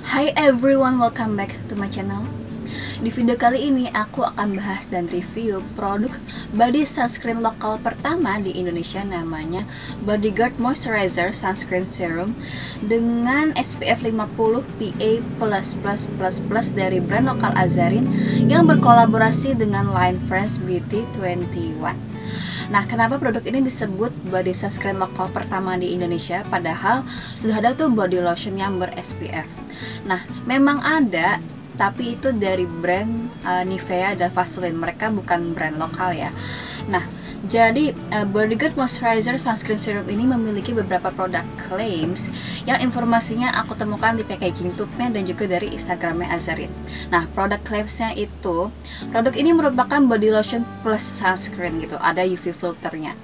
Hi everyone, welcome back to my channel. Di video kali ini aku akan bahas dan review produk body sunscreen lokal pertama di Indonesia, namanya Bodyguard Moisturizer Sunscreen Serum dengan SPF 50 PA++++ dari brand lokal Azarin yang berkolaborasi dengan line Friends Beauty 21. Nah, kenapa produk ini disebut body sunscreen lokal pertama di Indonesia, padahal sudah ada tuh body lotion yang ber-SPF. Nah, memang ada, tapi itu dari brand Nivea dan Vaseline. Mereka bukan brand lokal ya. Nah, jadi Bodyguard Moisturizer Sunscreen Serum ini memiliki beberapa produk claims yang informasinya aku temukan di packaging tube-nya dan juga dari Instagramnya Azarin. Nah, produk claimsnya itu, produk ini merupakan body lotion plus sunscreen gitu, ada UV filternya.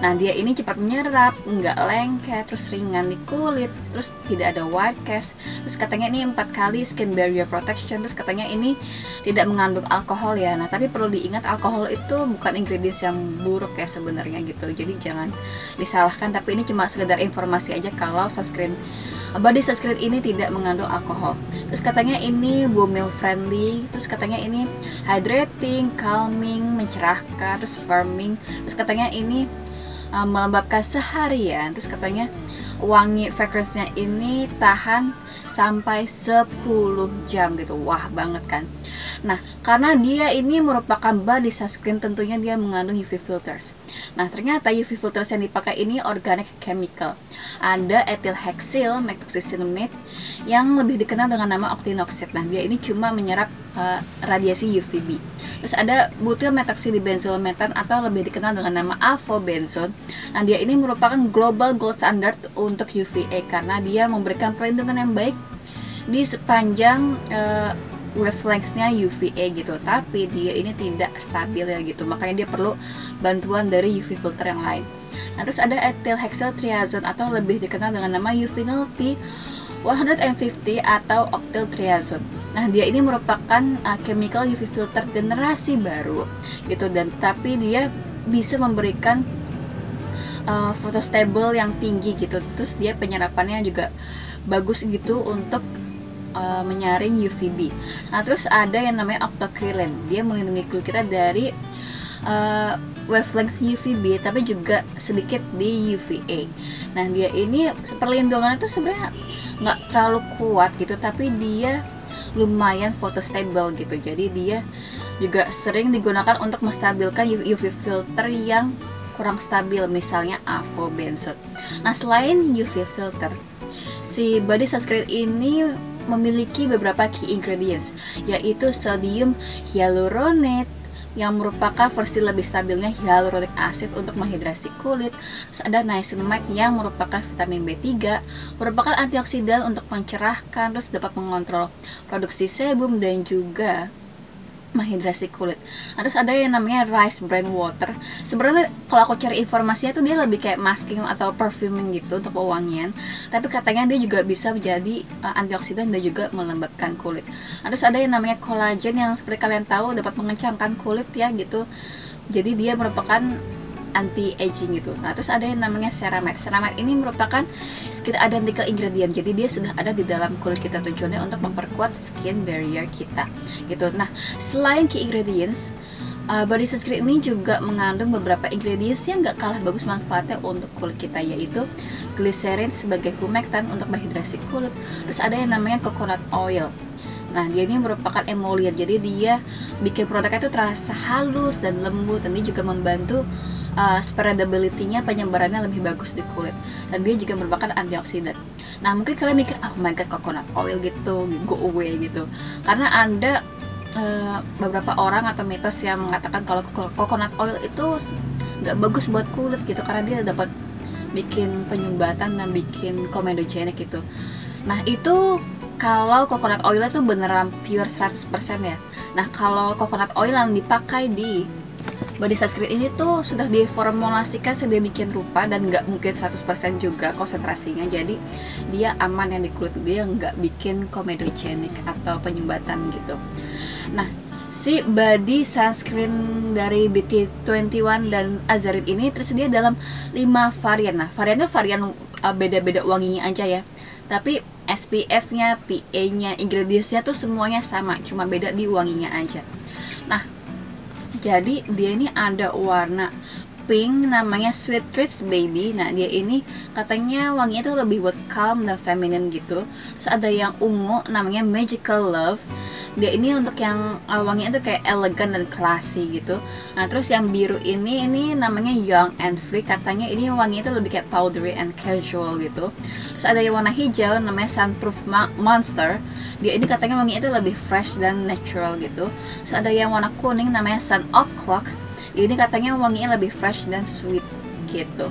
Nah, dia ini cepat menyerap, nggak lengket, terus ringan di kulit, terus tidak ada white cast, terus katanya ini 4 kali skin barrier protection, terus katanya ini tidak mengandung alkohol ya. Nah, tapi perlu diingat alkohol itu bukan ingredients yang buruk ya sebenarnya gitu, jadi jangan disalahkan, tapi ini cuma sekedar informasi aja kalau sunscreen body sunscreen ini tidak mengandung alkohol. Terus katanya ini bumil friendly, terus katanya ini hydrating, calming, mencerahkan, terus firming, terus katanya ini melembabkan seharian, terus katanya wangi fragrance-nya ini tahan sampai 10 jam gitu. Wah banget kan. Nah, karena dia ini merupakan body sunscreen, tentunya dia mengandung UV filters. Nah, ternyata UV filters yang dipakai ini organic chemical. Ada ethyl hexyl methoxycinnamide yang lebih dikenal dengan nama octinoxate. Nah, dia ini cuma menyerap radiasi UVB. Terus ada butyl methoxydibenzolmetan atau lebih dikenal dengan nama avobenzone. Nah, dia ini merupakan global gold standard untuk UVA karena dia memberikan perlindungan yang baik di sepanjang wavelength-nya UVA gitu. Tapi dia ini tidak stabil ya gitu. Makanya dia perlu bantuan dari UV filter yang lain. Nah, terus ada ethyl hexyl triazone atau lebih dikenal dengan nama Uvinol T 150 atau octyl triazone. Nah, dia ini merupakan chemical UV filter generasi baru gitu, dan tapi dia bisa memberikan photostable yang tinggi gitu. Terus dia penyerapannya juga bagus gitu untuk menyaring UVB. Nah, terus ada yang namanya octocrylene. Dia melindungi kulit kita dari wavelength UVB tapi juga sedikit di UVA. Nah, dia ini perlindungannya tuh sebenarnya nggak terlalu kuat gitu, tapi dia lumayan photostable gitu. Jadi dia juga sering digunakan untuk menstabilkan UV filter yang kurang stabil, misalnya avobenzone. Nah, selain UV filter, si body sunscreen ini memiliki beberapa key ingredients, yaitu sodium hyaluronate yang merupakan versi lebih stabilnya hyaluronic acid untuk menghidrasi kulit. Terus ada niacinamide yang merupakan vitamin B3, merupakan antioksidan untuk mencerahkan, terus dapat mengontrol produksi sebum dan juga menghidrasi kulit. Terus ada yang namanya rice bran water. Sebenarnya kalau aku cari informasinya tuh dia lebih kayak masking atau perfuming gitu untuk pewangian, tapi katanya dia juga bisa menjadi antioksidan dan juga melembabkan kulit. Terus ada yang namanya kolagen yang seperti kalian tahu dapat mengencangkan kulit ya gitu. Jadi dia merupakan anti aging gitu. Nah, terus ada yang namanya ceramide. Ceramide ini merupakan skin identical ingredient. Jadi dia sudah ada di dalam kulit kita, tujuannya untuk memperkuat skin barrier kita gitu. Nah, selain key ingredients, body sunscreen ini juga mengandung beberapa ingredients yang gak kalah bagus manfaatnya untuk kulit kita, yaitu glycerin sebagai humectant untuk menghidrasi kulit. Terus ada yang namanya coconut oil. Nah, dia ini merupakan emollient. Jadi dia bikin produknya itu terasa halus dan lembut, dan dia juga membantu spreadability-nya, penyebarannya lebih bagus di kulit, dan dia juga merupakan antioksidan. Nah, mungkin kalian mikir, oh my god, coconut oil gitu, go away gitu, karena ada beberapa orang atau mitos yang mengatakan kalau coconut oil itu nggak bagus buat kulit gitu, karena dia dapat bikin penyumbatan dan bikin komedogenik gitu. Nah, itu kalau coconut oil itu beneran pure 100% ya. Nah, kalau coconut oil yang dipakai di body sunscreen ini tuh sudah diformulasikan sedemikian rupa dan nggak mungkin 100% juga konsentrasinya, jadi dia aman yang di kulit, dia nggak bikin komedogenik atau penyumbatan gitu. Nah, si body sunscreen dari BT21 dan Azarin ini tersedia dalam 5 varian. Nah, variannya varian beda-beda wanginya aja ya, tapi SPF-nya, PA-nya, ingredients-nya tuh semuanya sama, cuma beda di wanginya aja. Nah, jadi dia ini ada warna pink, namanya Sweet Treats Baby. Nah, dia ini katanya wanginya tuh lebih buat calm dan feminine gitu. Terus ada yang ungu, namanya Magical Love. Dia ini untuk yang wanginya tuh kayak elegan dan classy gitu. Nah, terus yang biru ini namanya Young and Free. Katanya ini wanginya tuh lebih kayak powdery and casual gitu. Terus ada yang warna hijau, namanya Sunproof Monster. Dia ini katanya wanginya tuh lebih fresh dan natural gitu. Terus ada yang warna kuning, namanya Sun O'Clock. Ini katanya wanginya lebih fresh dan sweet gitu.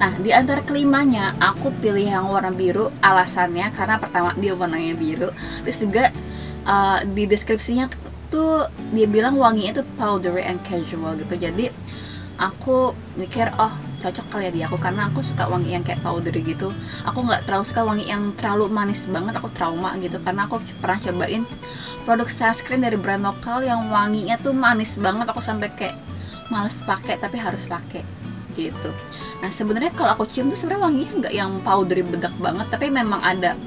Nah, di antara kelimanya aku pilih yang warna biru. Alasannya karena pertama dia warnanya biru, terus juga di deskripsinya tuh dia bilang wanginya tuh powdery and casual gitu. Jadi aku mikir, oh cocok kali ya di aku, karena aku suka wangi yang kayak powdery gitu. Aku nggak terlalu suka wangi yang terlalu manis banget, aku trauma gitu. Karena aku pernah cobain produk sunscreen dari brand lokal yang wanginya tuh manis banget, aku sampai kayak males pakai tapi harus pakai gitu. Nah, sebenarnya kalau aku cium tuh sebenarnya wanginya nggak yang powdery bedak banget, tapi memang ada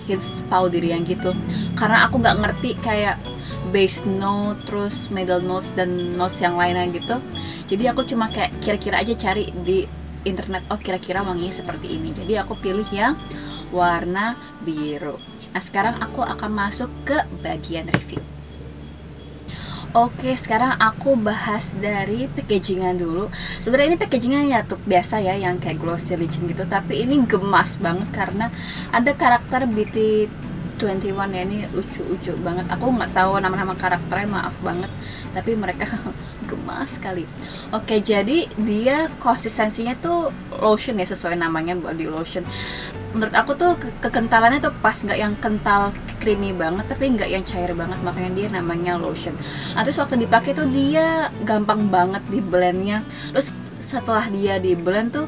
hints powdery yang gitu. Karena aku nggak ngerti kayak base note, terus middle notes dan notes yang lainnya gitu. Jadi aku cuma kayak kira-kira aja cari di internet, oh kira-kira wanginya seperti ini. Jadi aku pilih yang warna biru. Nah, sekarang aku akan masuk ke bagian review. Oke, sekarang aku bahas dari packagingan dulu. Sebenarnya ini packagingnya ya tuh biasa ya, yang kayak glossy licin gitu. Tapi ini gemas banget karena ada karakter BT21 ya, ini lucu-lucu banget. Aku nggak tahu nama-nama karakternya, maaf banget. Tapi mereka gemas sekali. Oke, jadi dia konsistensinya tuh lotion ya, sesuai namanya, body lotion. Menurut aku tuh kekentalannya tuh pas, nggak yang kental creamy banget tapi nggak yang cair banget, makanya dia namanya lotion. Nah, terus waktu dipakai tuh dia gampang banget di blendnya. Terus setelah dia di blend tuh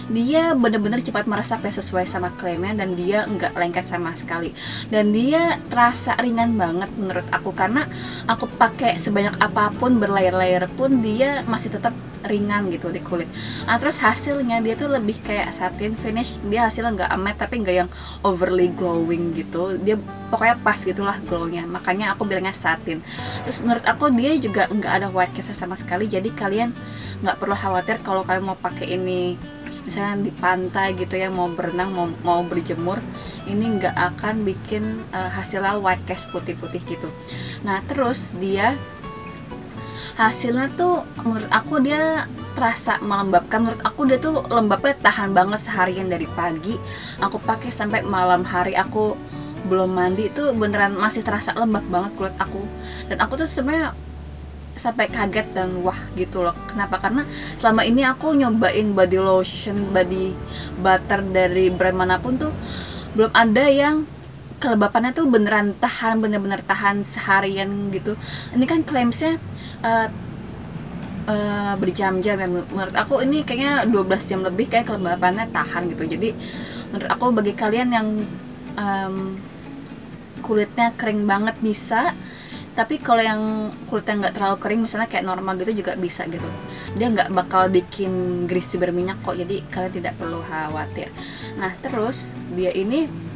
dia bener-bener cepat meresap ya, sesuai sama klaimnya, dan dia nggak lengket sama sekali, dan dia terasa ringan banget menurut aku, karena aku pakai sebanyak apapun, berlayer-layer pun dia masih tetap ringan gitu di kulit. Nah, terus hasilnya dia tuh lebih kayak satin finish. Dia hasilnya nggak matte tapi nggak yang overly glowing gitu. Dia pokoknya pas gitulah glownya, makanya aku bilangnya satin. Terus menurut aku dia juga nggak ada white cast sama sekali, jadi kalian nggak perlu khawatir kalau kalian mau pakai ini misalnya di pantai gitu ya, mau berenang, mau berjemur, ini nggak akan bikin hasilnya white cast putih-putih gitu. Nah, terus dia hasilnya tuh menurut aku dia terasa melembabkan. Menurut aku dia tuh lembabnya tahan banget seharian, dari pagi aku pakai sampai malam hari aku belum mandi tuh beneran masih terasa lembab banget kulit aku. Dan aku tuh sebenarnya sampai kaget dan wah gitu loh. Kenapa? Karena selama ini aku nyobain body lotion, body butter dari brand manapun tuh belum ada yang kelembapannya tuh beneran tahan, bener-bener tahan seharian gitu. Ini kan klaimsnya berjam-jam ya. Menurut aku ini kayaknya 12 jam lebih kayak kelembapannya tahan gitu. Jadi menurut aku bagi kalian yang kulitnya kering banget bisa, tapi kalau yang kulitnya nggak terlalu kering misalnya kayak normal gitu juga bisa gitu. Dia nggak bakal bikin greasy berminyak kok, jadi kalian tidak perlu khawatir. Nah, terus dia ini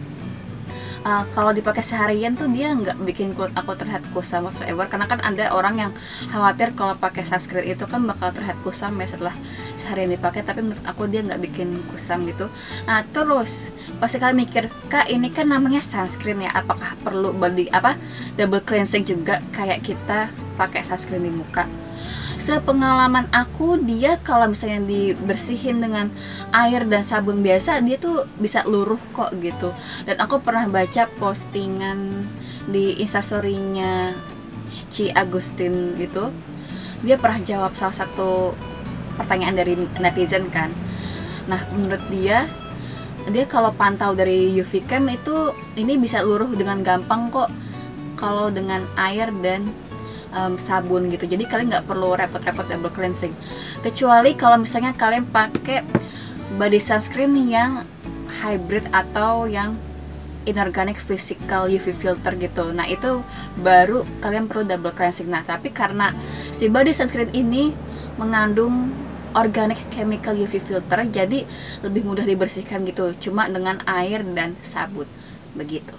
kalau dipakai seharian tuh dia nggak bikin kulit aku terlihat kusam whatsoever, karena kan ada orang yang khawatir kalau pakai sunscreen itu kan bakal terlihat kusam ya setelah seharian dipakai, tapi menurut aku dia nggak bikin kusam gitu. Nah, terus pasti kalian mikir, kak ini kan namanya sunscreen ya, apakah perlu double cleansing juga kayak kita pakai sunscreen di muka? Sepengalaman aku, dia kalau misalnya dibersihin dengan air dan sabun biasa dia tuh bisa luruh kok gitu. Dan aku pernah baca postingan di instastorynya Ci Agustin gitu, dia pernah jawab salah satu pertanyaan dari netizen kan. Nah, menurut dia kalau pantau dari UV cam itu ini bisa luruh dengan gampang kok kalau dengan air dan sabun gitu. Jadi kalian nggak perlu repot-repot double cleansing, kecuali kalau misalnya kalian pakai body sunscreen yang hybrid atau yang inorganic physical UV filter gitu. Nah, itu baru kalian perlu double cleansing. Nah, tapi karena si body sunscreen ini mengandung organic chemical UV filter, jadi lebih mudah dibersihkan gitu, cuma dengan air dan sabun begitu.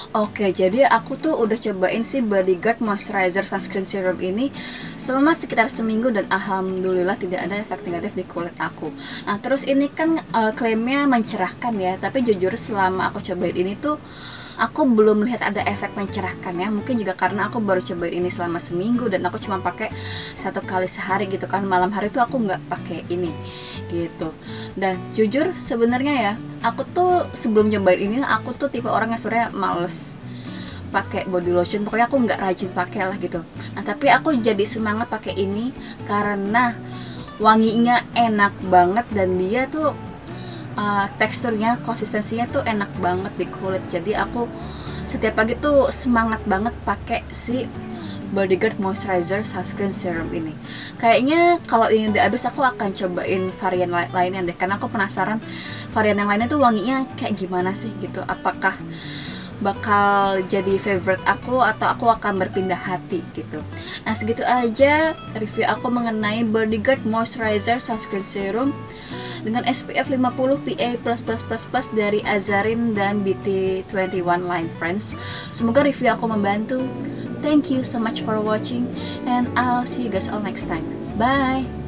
Oke, jadi aku tuh udah cobain si Bodyguard Moisturizer Sunscreen Serum ini selama sekitar seminggu dan alhamdulillah tidak ada efek negatif di kulit aku. Nah, terus ini kan klaimnya mencerahkan ya, tapi jujur selama aku cobain ini tuh aku belum melihat ada efek mencerahkan ya. Mungkin juga karena aku baru cobain ini selama seminggu dan aku cuma pakai 1 kali sehari gitu kan. Malam hari tuh aku nggak pakai ini gitu. Dan jujur sebenarnya ya, aku tuh sebelum nyobain ini aku tuh tipe orang yang sebenarnya males pakai body lotion, pokoknya aku nggak rajin pakai lah gitu. Nah, tapi aku jadi semangat pakai ini karena wanginya enak banget dan dia tuh teksturnya, konsistensinya tuh enak banget di kulit. Jadi aku setiap pagi tuh semangat banget pakai si Bodyguard Moisturizer Sunscreen Serum ini. Kayaknya kalau ini udah habis aku akan cobain varian lainnya deh, karena aku penasaran varian yang lainnya tuh wanginya kayak gimana sih gitu. Apakah bakal jadi favorite aku atau aku akan berpindah hati gitu. Nah, segitu aja review aku mengenai Bodyguard Moisturizer Sunscreen Serum dengan SPF 50 PA+++ dari Azarin dan BT21 line friends. Semoga review aku membantu. Thank you so much for watching and I'll see you guys all next time. Bye.